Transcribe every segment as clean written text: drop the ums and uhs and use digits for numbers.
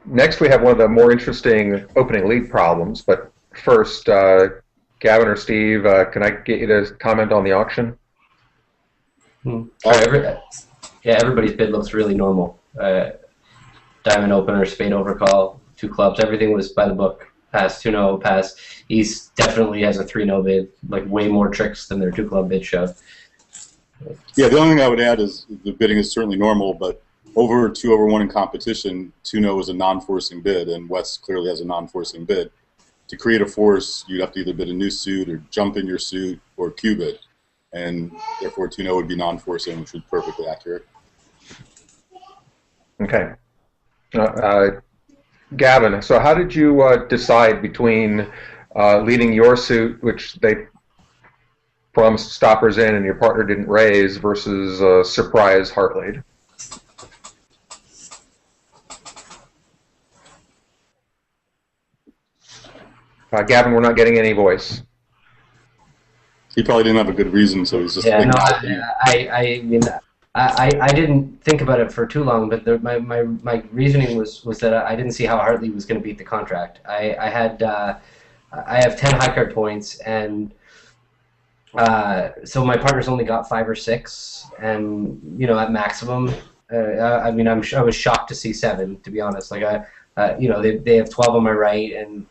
Next, we have one of the more interesting opening lead problems. But first, Gavin or Steve, can I get you to comment on the auction? Hmm. Yeah, everybody's bid looks really normal. Diamond opener, spade overcall, two clubs. Everything was by the book. Pass, 2-0, pass. He's definitely has a 3-0 bid, like way more tricks than their two club bid show. Yeah, the only thing I would add is the bidding is certainly normal, but over 2/1 in competition, 2-0 is a non-forcing bid, and West clearly has a non-forcing bid. To create a force, you'd have to either bid a new suit or jump in your suit or cube it, and therefore 2-0 would be non-forcing, which would be perfectly accurate. Okay. Gavin, so how did you decide between leading your suit, which they promised stoppers in and your partner didn't raise, versus surprise heart lead? Gavin, we're not getting any voice. He probably didn't have a good reason, so he's just Yeah, no, acknowledging it. I mean, I didn't think about it for too long, but my reasoning was that I didn't see how Hartley was going to beat the contract. I have 10 high card points, and so my partner's only got 5 or 6, and at maximum. I mean, I was shocked to see 7, to be honest. Like they have 12 on my right, and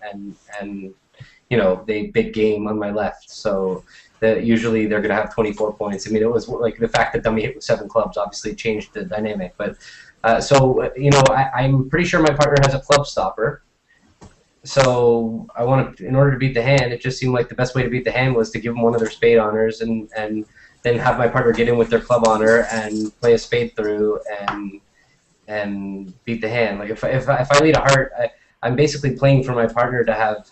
they big game on my left, so. Usually they're going to have 24 points. I mean, it was like the fact that dummy hit with 7 clubs obviously changed the dynamic. But I'm pretty sure my partner has a club stopper. So I want to, in order to beat the hand, it just seemed like the best way to beat the hand was to give them one of their spade honors and then have my partner get in with their club honor and play a spade through and beat the hand. Like if I lead a heart, I'm basically playing for my partner to have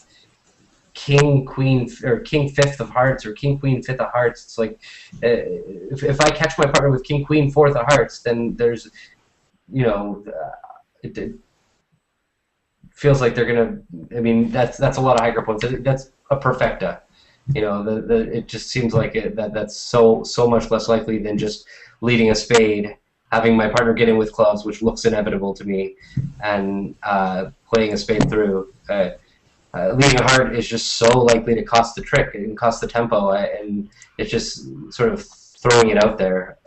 king, queen, or king fifth of hearts, or king, queen, fifth of hearts. It's like if I catch my partner with king, queen, fourth of hearts, then there's, it feels like they're gonna. I mean, that's a lot of hiker points. That's a perfecta. It just seems like that's so much less likely than just leading a spade, having my partner get in with clubs, which looks inevitable to me, and playing a spade through. Leading a heart is just so likely to cost the trick and cost the tempo, and it's just sort of throwing it out there.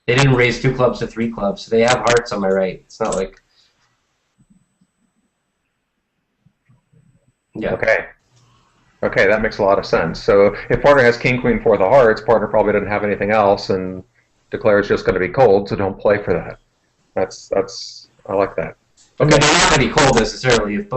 They didn't raise 2 clubs to 3 clubs. They have hearts on my right. It's not like, yeah. Okay, that makes a lot of sense. So if partner has king, queen, fourth of hearts, partner probably doesn't have anything else and declares just going to be cold, so don't play for that. I like that. I mean, they're not going to be cold necessarily. If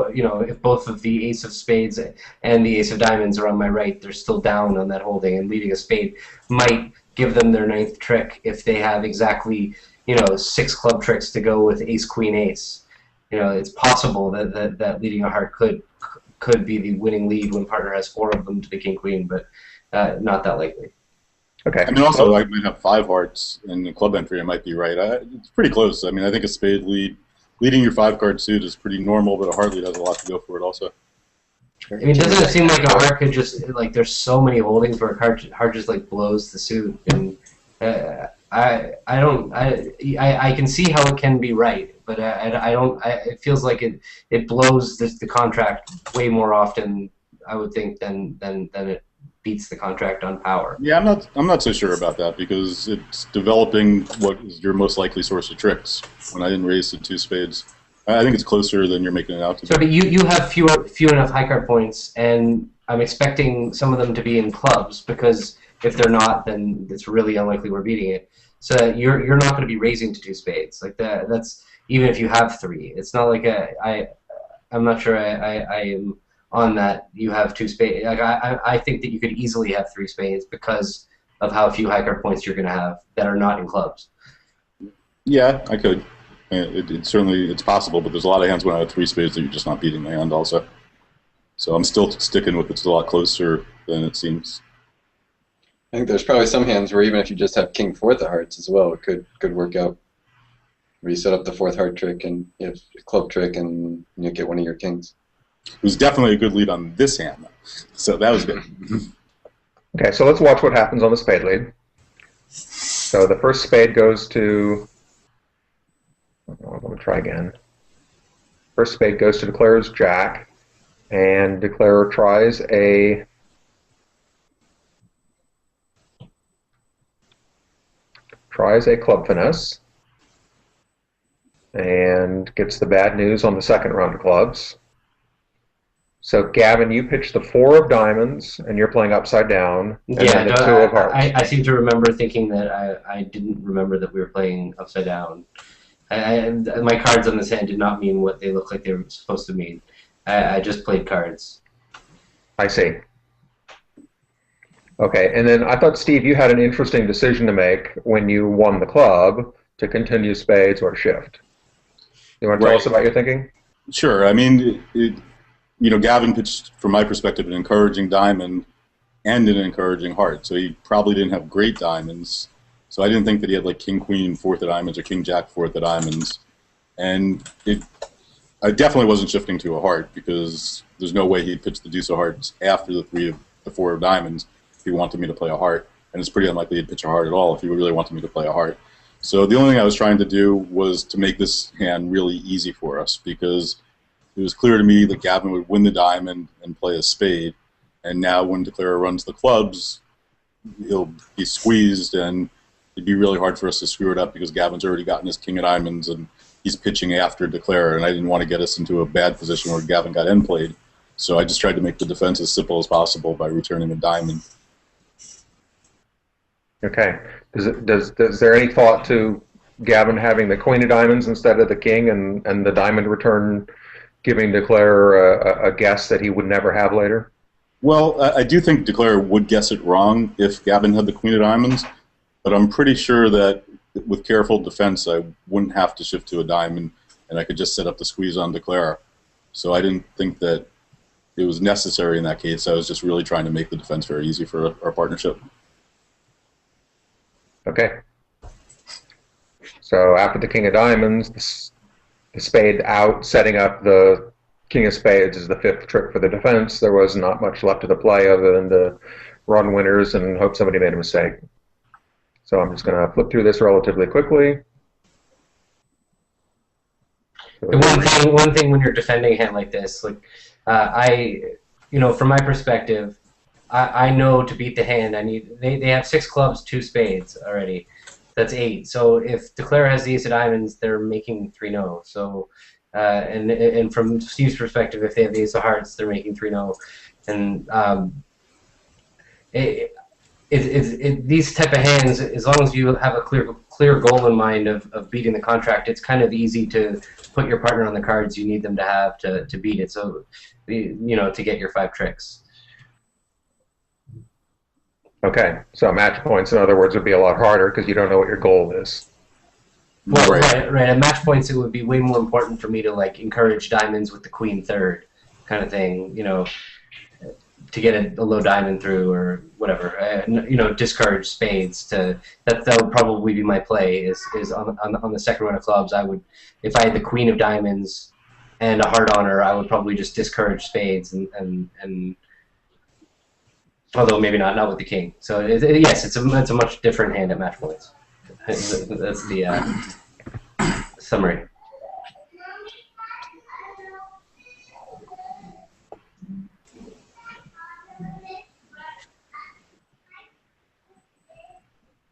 both of the ace of spades and the ace of diamonds are on my right, they're still down on that holding, and leading a spade might give them their 9th trick if they have exactly 6 club tricks to go with ace, queen, ace. It's possible that leading a heart could be the winning lead when partner has 4 of them to the king, queen, but not that likely. Okay. I mean, also, I might have 5 hearts in the club entry. I might be right. It's pretty close. I mean, I think a spade leading your 5-card suit is pretty normal, but a heart lead has a lot to go for it also. I mean, doesn't it seem like a heart could just, like, there's so many holdings where a heart just, like, blows the suit, and I can see how it can be right, but it feels like it blows the contract way more often, I would think, than it beats the contract on power. Yeah, I'm not so sure about that, because it's developing what is your most likely source of tricks. When I didn't raise the 2 spades, I think it's closer than you're making it out to be. So, but you have few enough high card points, and I'm expecting some of them to be in clubs, because if they're not, then it's really unlikely we're beating it. So you're not going to be raising to 2 spades like that. That's even if you have 3. It's not like I'm not sure I am on that. You have 2 spades. Like I think that you could easily have 3 spades because of how few high card points you're going to have that are not in clubs. Yeah, I could. It's possible, but there's a lot of hands when I have 3 spades that you're just not beating the hand also. So I'm still sticking with it's a lot closer than it seems. I think there's probably some hands where even if you just have king fourth of hearts as well, it could work out. Where you set up the 4th heart trick and you have a club trick and you get one of your kings. It was definitely a good lead on this hand, so that was good. Okay, so let's watch what happens on the spade lead. So the first spade goes to. Let me try again. First spade goes to Declarer's jack, and Declarer tries a club finesse, and gets the bad news on the second round of clubs. So, Gavin, you pitch the 4 of diamonds, and you're playing upside down, and then the 2 of hearts. I seem to remember thinking that I didn't remember that we were playing upside down. My cards on this hand did not mean what they look like they were supposed to mean. I just played cards. I see. Okay, and then I thought, Steve, you had an interesting decision to make when you won the club to continue spades or shift. You want to tell us about your thinking? Sure. I mean, Gavin pitched, from my perspective, an encouraging diamond and an encouraging heart. So he probably didn't have great diamonds. So I didn't think that he had like King Queen 4th of diamonds or King Jack 4th of diamonds. And I definitely wasn't shifting to a heart, because there's no way he'd pitch the deuce of hearts after the 4 of diamonds if he wanted me to play a heart. And it's pretty unlikely he'd pitch a heart at all if he really wanted me to play a heart. So the only thing I was trying to do was to make this hand really easy for us, because it was clear to me that Gavin would win the diamond and play a spade. And now when Declarer runs the clubs, he'll be squeezed, and it'd be really hard for us to screw it up, because Gavin's already gotten his king of diamonds and he's pitching after Declarer, and I didn't want to get us into a bad position where Gavin got end played. So I just tried to make the defense as simple as possible by returning a diamond. Okay. Is there any thought to Gavin having the queen of diamonds instead of the king, and the diamond return giving Declarer a guess that he would never have later? Well, I do think Declarer would guess it wrong if Gavin had the queen of diamonds, but I'm pretty sure that with careful defense I wouldn't have to shift to a diamond, and I could just set up the squeeze on Declarer. So I didn't think that it was necessary in that case. I was just really trying to make the defense very easy for our partnership. Okay. So after the king of diamonds, the spade out, setting up the king of spades is the 5th trick for the defense. There was not much left of the play other than to run winners and hope somebody made a mistake. So I'm just going to flip through this relatively quickly. One thing when you're defending a hand like this, like from my perspective, I know to beat the hand, they have 6 clubs, 2 spades already. That's 8. So if Declarer has the ace of diamonds, they're making 3-0. So and from Steve's perspective, if they have the ace of hearts, they're making 3-0. And these type of hands, as long as you have a clear goal in mind of beating the contract, it's kind of easy to put your partner on the cards you need them to have to beat it. So to get your 5 tricks. Okay, so match points, in other words, would be a lot harder because you don't know what your goal is. Well, right. At match points, it would be way more important for me to encourage diamonds with the queen 3rd, kind of thing. To get a low diamond through or whatever. Discourage spades. That would probably be my play. Is on the second run of clubs, I would, if I had the queen of diamonds and a heart on her, I would probably just discourage spades and although maybe not with the king. So yes, it's a much different hand at match points. That's the summary.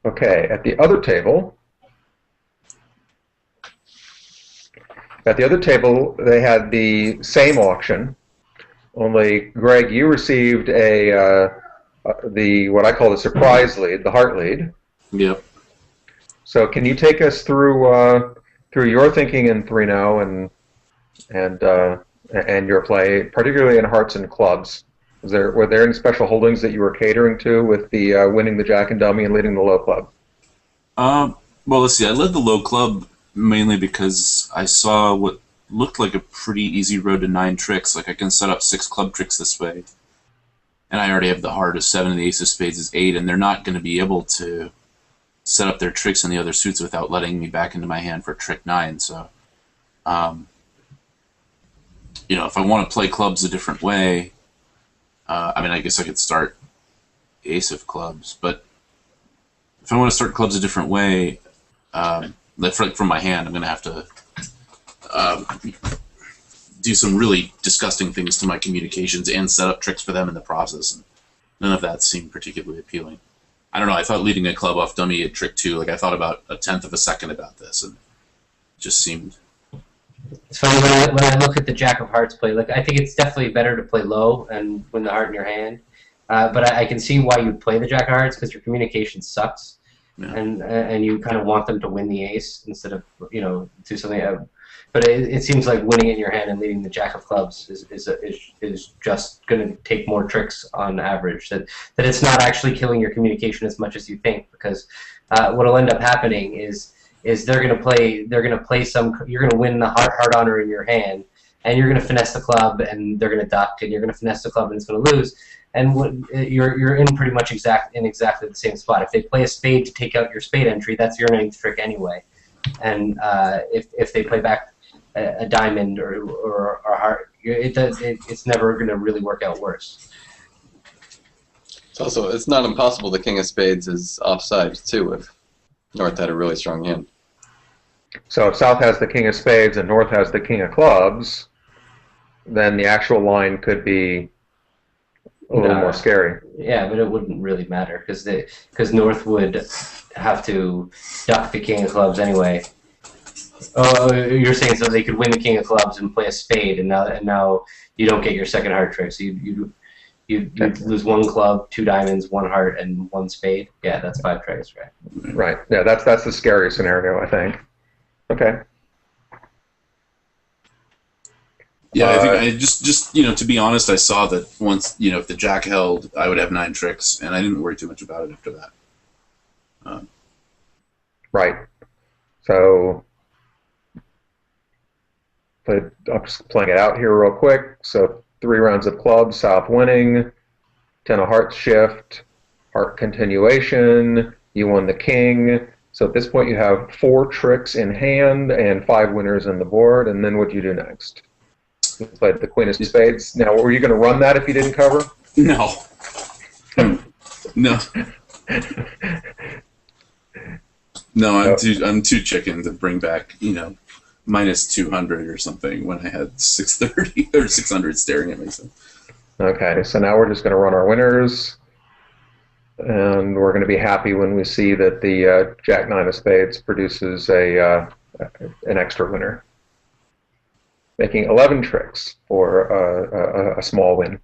Okay, at the other table, they had the same auction, only Greg, you received what I call the surprise lead, the heart lead. Yep. So can you take us through your thinking in 3-0 and your play, particularly in hearts and clubs? Were there any special holdings that you were catering to with the winning the jack and dummy and leading the low club? Well, let's see. I led the low club mainly because I saw what looked like a pretty easy road to 9 tricks. Like I can set up 6 club tricks this way, and I already have the heart of 7 and the ace of spades is 8, and they're not going to be able to set up their tricks in the other suits without letting me back into my hand for trick 9. So, if I want to play clubs a different way. I guess I could start ace of clubs, but if I want to start clubs a different way, from my hand, I'm going to have to do some really disgusting things to my communications and set up tricks for them in the process. And none of that seemed particularly appealing. I don't know. I thought leading a club off dummy at trick 2, like I thought about a tenth of a second about this, and it just seemed. It's funny when I look at the Jack of Hearts play. Like, I think it's definitely better to play low and win the heart in your hand. But I can see why you play the Jack of Hearts, because your communication sucks, Yeah. and you kind of want them to win the ace instead of do something. But it seems like winning in your hand and leading the Jack of Clubs is just going to take more tricks on average. That it's not actually killing your communication as much as you think, because what'll end up happening is they're going to play some. You're going to win the heart honor in your hand, and you're going to finesse the club, and they're going to duck, and you're going to finesse the club, and it's going to lose. And you're in pretty much exactly the same spot. If they play a spade to take out your spade entry, that's your ninth trick anyway. And if they play back a diamond or a heart, it's never going to really work out worse. It's not impossible the king of spades is offside too if North had a really strong hand. So if South has the king of spades and North has the king of clubs, then the actual line could be a little more scary. Yeah, but it wouldn't really matter because North would have to duck the king of clubs anyway. Oh, you're saying so they could win the king of clubs and play a spade, and now you don't get your second heart trick. So you lose one club, 2 diamonds, 1 heart, and 1 spade. Yeah, that's 5 tricks, right? Right. Yeah, that's the scary scenario, I think. Okay. Yeah, I think I just to be honest, I saw that once if the Jack held, I would have 9 tricks, and I didn't worry too much about it after that. Right. So I'm just playing it out here real quick. So 3 rounds of clubs, South winning, 10 of hearts shift, heart continuation, you won the king. So at this point you have 4 tricks in hand and 5 winners in the board, and then what do you do next? You played the queen of spades. Now, were you going to run that if you didn't cover? No. No. No, I'm too chicken to bring back, minus 200 or something when I had 630 or 600 staring at me. So. Okay, so now we're just going to run our winners, and we're going to be happy when we see that the Jack 9 of spades produces an extra winner, making 11 tricks for a small win.